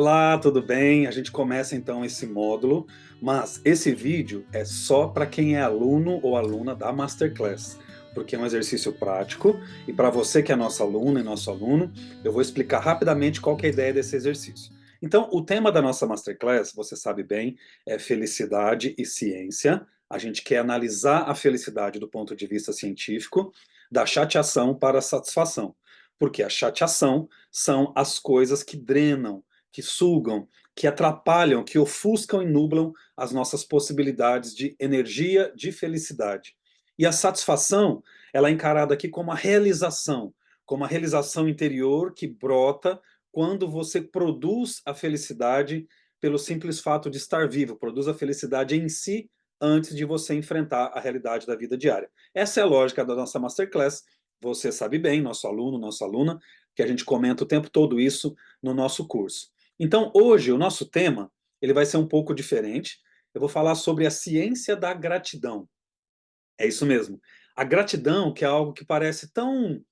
Olá, tudo bem? A gente começa então esse módulo, mas esse vídeo é só para quem é aluno ou aluna da Masterclass, porque é um exercício prático e para você que é nosso aluno e nosso aluno, eu vou explicar rapidamente qual que é a ideia desse exercício. Então, o tema da nossa Masterclass, você sabe bem, é felicidade e ciência. A gente quer analisar a felicidade do ponto de vista científico, da chateação para a satisfação, porque a chateação são as coisas que drenam, que sugam, que atrapalham, que ofuscam e nublam as nossas possibilidades de energia, de felicidade. E a satisfação, ela é encarada aqui como a realização interior que brota quando você produz a felicidade pelo simples fato de estar vivo, produz a felicidade em si antes de você enfrentar a realidade da vida diária. Essa é a lógica da nossa Masterclass. Você sabe bem, nosso aluno, nossa aluna, que a gente comenta o tempo todo isso no nosso curso. Então, hoje, o nosso tema ele vai ser um pouco diferente. Eu vou falar sobre a ciência da gratidão. É isso mesmo. A gratidão, que é algo que parece tão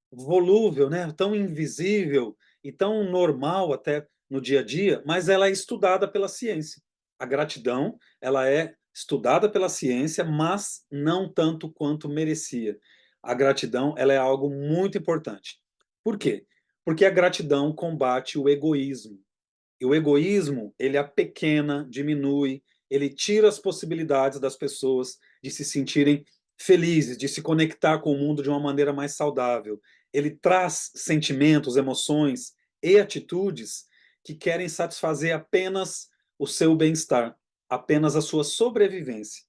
volúvel, né? Tão invisível e tão normal até no dia a dia, mas ela é estudada pela ciência. A gratidão, ela é estudada pela ciência, mas não tanto quanto merecia. A gratidão, ela é algo muito importante. Por quê? Porque a gratidão combate o egoísmo. E o egoísmo, ele apequena, diminui, ele tira as possibilidades das pessoas de se sentirem felizes, de se conectar com o mundo de uma maneira mais saudável. Ele traz sentimentos, emoções e atitudes que querem satisfazer apenas o seu bem-estar, apenas a sua sobrevivência.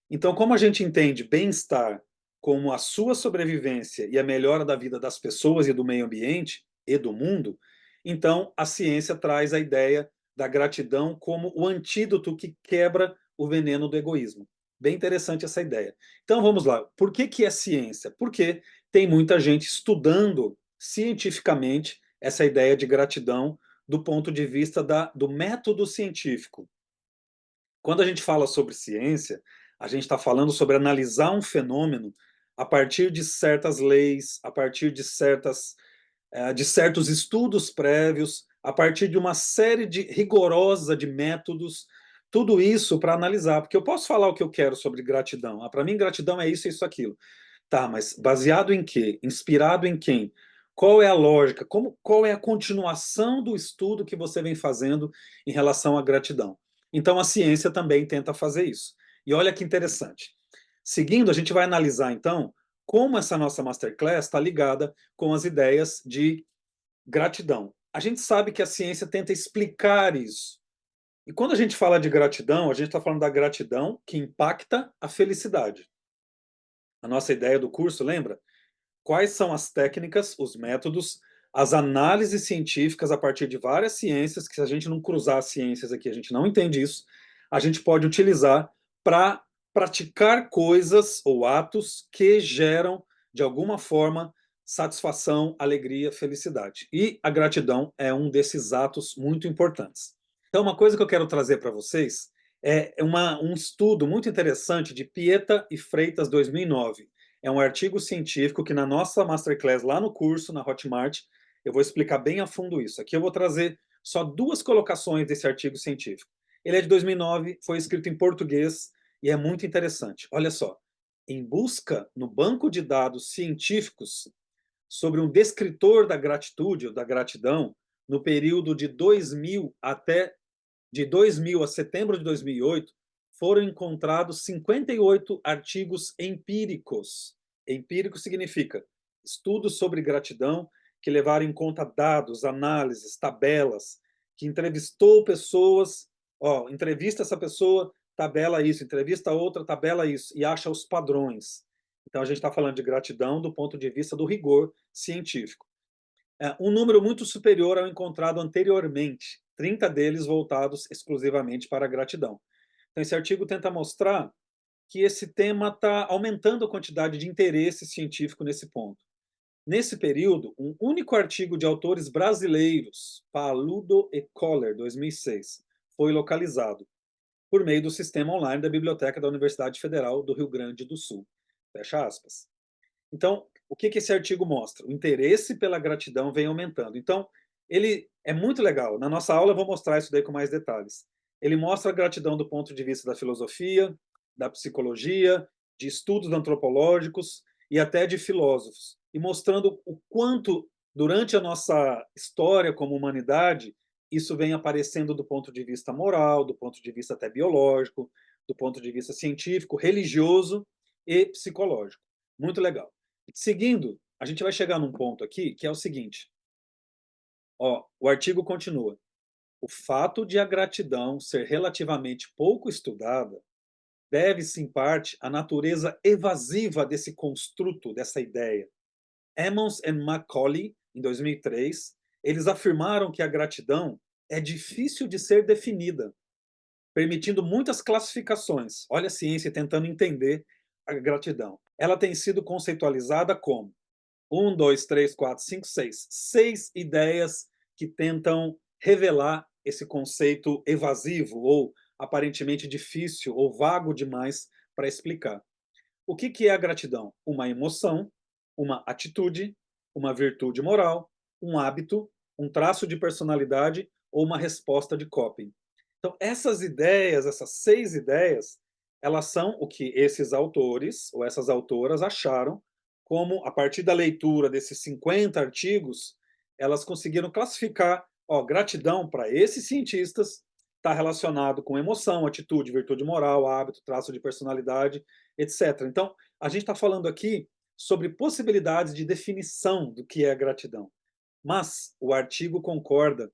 Então, como a gente entende bem-estar como a sua sobrevivência e a melhora da vida das pessoas e do meio ambiente e do mundo, então a ciência traz a ideia da gratidão como o antídoto que quebra o veneno do egoísmo. Bem interessante essa ideia. Então vamos lá. Por que é ciência? Porque tem muita gente estudando cientificamente essa ideia de gratidão do ponto de vista do método científico. Quando a gente fala sobre ciência, a gente está falando sobre analisar um fenômeno a partir de certas leis, a partir de certos estudos prévios, a partir de uma série rigorosa de métodos, tudo isso para analisar, porque eu posso falar o que eu quero sobre gratidão. Para mim, gratidão é isso, aquilo. Tá, mas baseado em quê? Inspirado em quem? Qual é a lógica? Qual é a continuação do estudo que você vem fazendo em relação à gratidão? Então a ciência também tenta fazer isso. E olha que interessante. Seguindo, a gente vai analisar então como essa nossa masterclass está ligada com as ideias de gratidão. A gente sabe que a ciência tenta explicar isso. E quando a gente fala de gratidão, a gente está falando da gratidão que impacta a felicidade. A nossa ideia do curso, lembra? Quais são as técnicas, os métodos, as análises científicas a partir de várias ciências, que se a gente não cruzar as ciências aqui, a gente não entende isso, a gente pode utilizar para praticar coisas ou atos que geram, de alguma forma, satisfação, alegria, felicidade. E a gratidão é um desses atos muito importantes. Então, uma coisa que eu quero trazer para vocês é um estudo muito interessante de Pieta e Freitas 2009. É um artigo científico que na nossa Masterclass, lá no curso, na Hotmart, eu vou explicar bem a fundo isso. Aqui eu vou trazer só duas colocações desse artigo científico. Ele é de 2009, foi escrito em português e é muito interessante. Olha só, em busca no banco de dados científicos sobre um descritor da gratitude ou da gratidão no período de 2000 até de 2000 a setembro de 2008, foram encontrados 58 artigos empíricos. Empírico significa estudos sobre gratidão que levaram em conta dados, análises, tabelas, que entrevistou pessoas, entrevista essa pessoa, tabela isso, entrevista outra, tabela isso, e acha os padrões. Então a gente está falando de gratidão do ponto de vista do rigor científico. Um número muito superior ao encontrado anteriormente, 30 deles voltados exclusivamente para a gratidão. Então, esse artigo tenta mostrar que esse tema está aumentando a quantidade de interesse científico nesse ponto. Nesse período, um único artigo de autores brasileiros, Paludo e Koller, 2006, foi localizado por meio do sistema online da Biblioteca da Universidade Federal do Rio Grande do Sul. Fecha aspas. Então, o que esse artigo mostra? O interesse pela gratidão vem aumentando. Então, Ele é muito legal. Na nossa aula eu vou mostrar isso daí com mais detalhes. Ele mostra a gratidão do ponto de vista da filosofia, da psicologia, de estudos antropológicos e até de filósofos, e mostrando o quanto, durante a nossa história como humanidade, isso vem aparecendo do ponto de vista moral, do ponto de vista até biológico, do ponto de vista científico, religioso e psicológico. Muito legal. Seguindo, a gente vai chegar num ponto aqui que é o seguinte. Ó, o artigo continua. O fato de a gratidão ser relativamente pouco estudada deve-se, em parte, à natureza evasiva desse construto, dessa ideia. Emmons e Macaulay, em 2003, eles afirmaram que a gratidão é difícil de ser definida, permitindo muitas classificações. Olha a ciência tentando entender a gratidão. Ela tem sido conceitualizada como um, dois, três, quatro, cinco, seis. Seis ideias que tentam revelar esse conceito evasivo ou aparentemente difícil ou vago demais para explicar. O que é a gratidão? Uma emoção, uma atitude, uma virtude moral, um hábito, um traço de personalidade ou uma resposta de coping. Então, essas ideias, essas seis ideias, elas são o que esses autores ou essas autoras acharam como, a partir da leitura desses 50 artigos, elas conseguiram classificar, ó, gratidão para esses cientistas está relacionado com emoção, atitude, virtude moral, hábito, traço de personalidade, etc. Então, a gente está falando aqui sobre possibilidades de definição do que é gratidão. Mas o artigo concorda,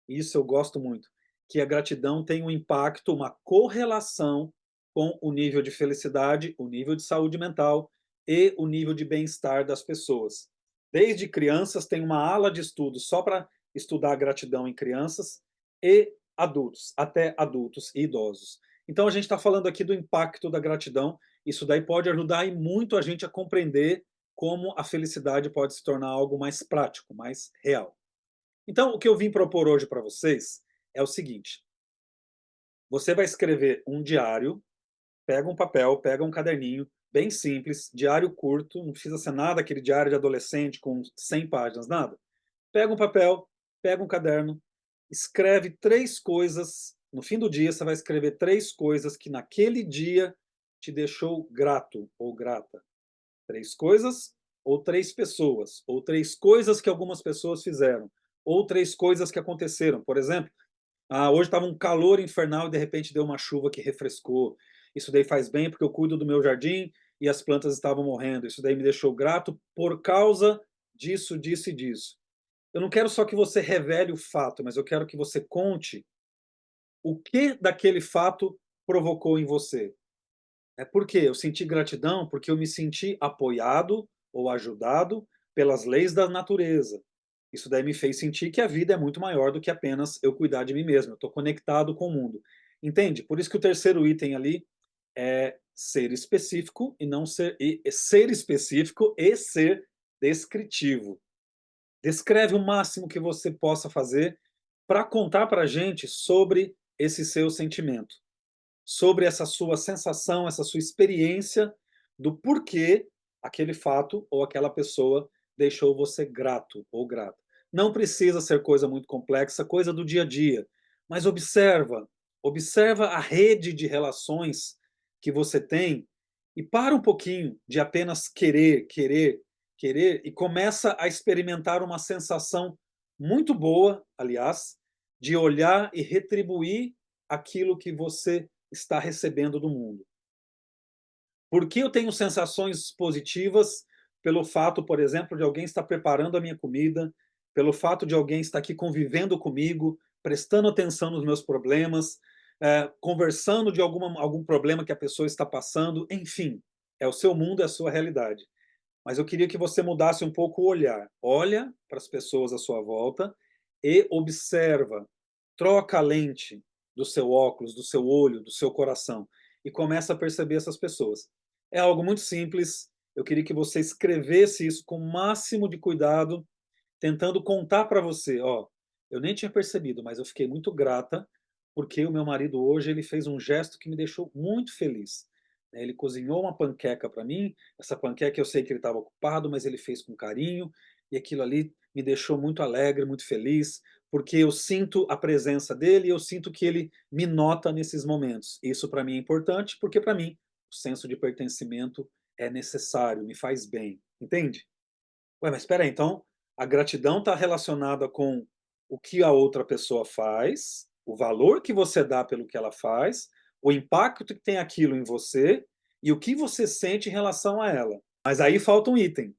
e isso eu gosto muito, que a gratidão tem um impacto, uma correlação com o nível de felicidade, o nível de saúde mental e o nível de bem-estar das pessoas. Desde crianças, tem uma ala de estudos só para estudar a gratidão em crianças e adultos, até adultos e idosos. Então, a gente está falando aqui do impacto da gratidão. Isso daí pode ajudar e muito a gente a compreender como a felicidade pode se tornar algo mais prático, mais real. Então, o que eu vim propor hoje para vocês é o seguinte: você vai escrever um diário, pega um papel, pega um caderninho, bem simples, diário curto, não precisa ser nada aquele diário de adolescente com 100 páginas, nada. Pega um papel, pega um caderno, escreve três coisas. No fim do dia, você vai escrever três coisas que naquele dia te deixou grato ou grata. Três coisas ou três pessoas, ou três coisas que algumas pessoas fizeram, ou três coisas que aconteceram. Por exemplo, hoje estava um calor infernal e de repente deu uma chuva que refrescou. Isso daí faz bem porque eu cuido do meu jardim e as plantas estavam morrendo. Isso daí me deixou grato por causa disso, disso e disso. Eu não quero só que você revele o fato, mas eu quero que você conte o que daquele fato provocou em você. É porque eu senti gratidão porque eu me senti apoiado ou ajudado pelas leis da natureza. Isso daí me fez sentir que a vida é muito maior do que apenas eu cuidar de mim mesmo. Eu estou conectado com o mundo. Entende? Por isso que o terceiro item ali é ser específico e não ser ser específico e ser descritivo. Descreve o máximo que você possa fazer para contar para a gente sobre esse seu sentimento, sobre essa sua sensação, essa sua experiência do porquê aquele fato ou aquela pessoa deixou você grato ou grata. Não precisa ser coisa muito complexa, coisa do dia a dia, mas observa a rede de relações que você tem e para um pouquinho de apenas querer, querer, querer e começa a experimentar uma sensação muito boa, aliás, de olhar e retribuir aquilo que você está recebendo do mundo. Por que eu tenho sensações positivas pelo fato, por exemplo, de alguém estar preparando a minha comida, pelo fato de alguém estar aqui convivendo comigo, prestando atenção nos meus problemas, conversando de algum problema que a pessoa está passando, enfim, é o seu mundo, é a sua realidade. Mas eu queria que você mudasse um pouco o olhar. Olha para as pessoas à sua volta e observa, troca a lente do seu óculos, do seu olho, do seu coração e começa a perceber essas pessoas. É algo muito simples. Eu queria que você escrevesse isso com o máximo de cuidado, tentando contar para você, ó, eu nem tinha percebido, mas eu fiquei muito grata porque o meu marido hoje ele fez um gesto que me deixou muito feliz. Ele cozinhou uma panqueca para mim. Essa panqueca eu sei que ele estava ocupado, mas ele fez com carinho e aquilo ali me deixou muito alegre, muito feliz, porque eu sinto a presença dele e eu sinto que ele me nota nesses momentos. Isso para mim é importante, porque para mim o senso de pertencimento é necessário, me faz bem, entende? Ué, mas espera aí, então a gratidão está relacionada com o que a outra pessoa faz, o valor que você dá pelo que ela faz, o impacto que tem aquilo em você e o que você sente em relação a ela. Mas aí falta um item,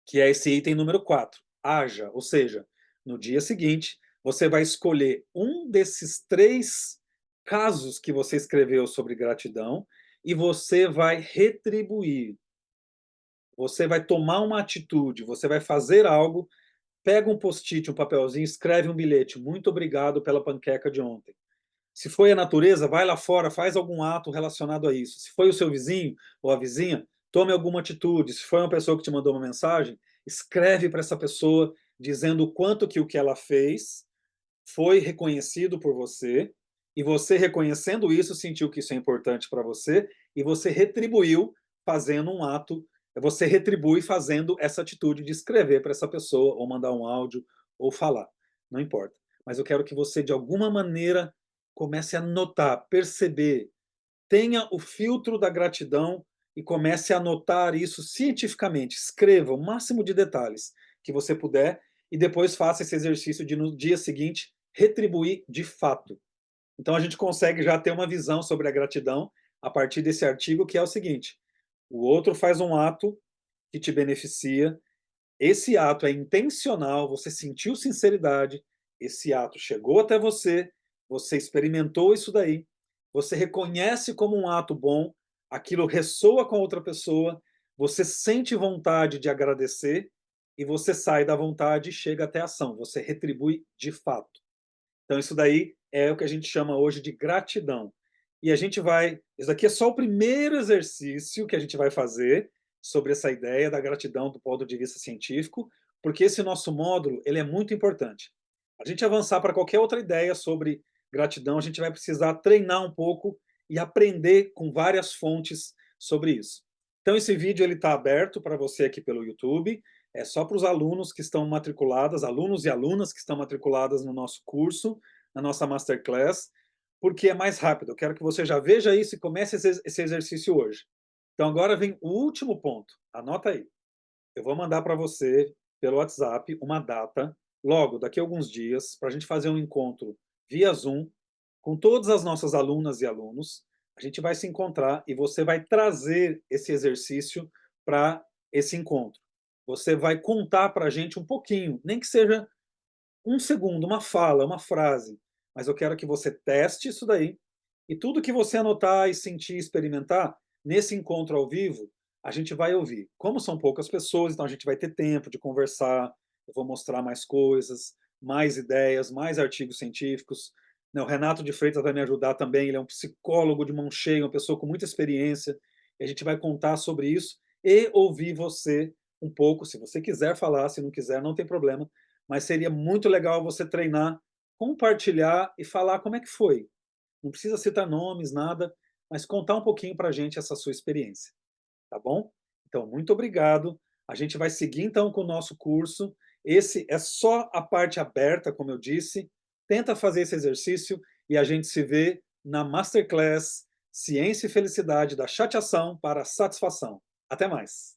que é esse item número 4. Haja, ou seja, no dia seguinte, você vai escolher um desses 3 casos que você escreveu sobre gratidão e você vai retribuir. Você vai tomar uma atitude, você vai fazer algo, pega um post-it, um papelzinho, escreve um bilhete. Muito obrigado pela panqueca de ontem. Se foi a natureza, vai lá fora, faz algum ato relacionado a isso. Se foi o seu vizinho ou a vizinha, tome alguma atitude. Se foi uma pessoa que te mandou uma mensagem, escreve para essa pessoa dizendo o quanto que o que ela fez foi reconhecido por você, e você reconhecendo isso, sentiu que isso é importante para você, e você retribuiu fazendo um ato, você retribui fazendo essa atitude de escrever para essa pessoa, ou mandar um áudio, ou falar. Não importa. Mas eu quero que você, de alguma maneira, comece a notar, perceber, tenha o filtro da gratidão e comece a anotar isso cientificamente. Escreva o máximo de detalhes que você puder e depois faça esse exercício de, no dia seguinte, retribuir de fato. Então a gente consegue já ter uma visão sobre a gratidão a partir desse artigo, que é o seguinte: o outro faz um ato que te beneficia, esse ato é intencional, você sentiu sinceridade, esse ato chegou até você, você experimentou isso daí, você reconhece como um ato bom, aquilo ressoa com outra pessoa, você sente vontade de agradecer e você sai da vontade e chega até a ação, você retribui de fato. Então, isso daí é o que a gente chama hoje de gratidão. E a gente vai. Isso aqui é só o primeiro exercício que a gente vai fazer sobre essa ideia da gratidão do ponto de vista científico, porque esse nosso módulo ele é muito importante. A gente avançar para qualquer outra ideia sobre gratidão, a gente vai precisar treinar um pouco e aprender com várias fontes sobre isso. Então, esse vídeo ele está aberto para você aqui pelo YouTube. É só para os alunos que estão matriculados, alunos e alunas que estão matriculadas no nosso curso, na nossa Masterclass, porque é mais rápido. Eu quero que você já veja isso e comece esse exercício hoje. Então, agora vem o último ponto. Anota aí. Eu vou mandar para você, pelo WhatsApp, uma data, logo, daqui a alguns dias, para a gente fazer um encontro via Zoom, com todas as nossas alunas e alunos. A gente vai se encontrar e você vai trazer esse exercício para esse encontro. Você vai contar para a gente um pouquinho, nem que seja um segundo, uma fala, uma frase, mas eu quero que você teste isso daí e tudo que você anotar e sentir, experimentar, nesse encontro ao vivo, a gente vai ouvir. Como são poucas pessoas, então a gente vai ter tempo de conversar, eu vou mostrar mais coisas, mais ideias, mais artigos científicos. Né, o Renato de Freitas vai me ajudar também, ele é um psicólogo de mão cheia, uma pessoa com muita experiência, e a gente vai contar sobre isso e ouvir você um pouco, se você quiser falar, se não quiser, não tem problema, mas seria muito legal você treinar, compartilhar e falar como é que foi. Não precisa citar nomes, nada, mas contar um pouquinho para a gente essa sua experiência, tá bom? Então, muito obrigado. A gente vai seguir então com o nosso curso. Esse é só a parte aberta, como eu disse. Tenta fazer esse exercício e a gente se vê na Masterclass Ciência e Felicidade da Chateação para a Satisfação. Até mais!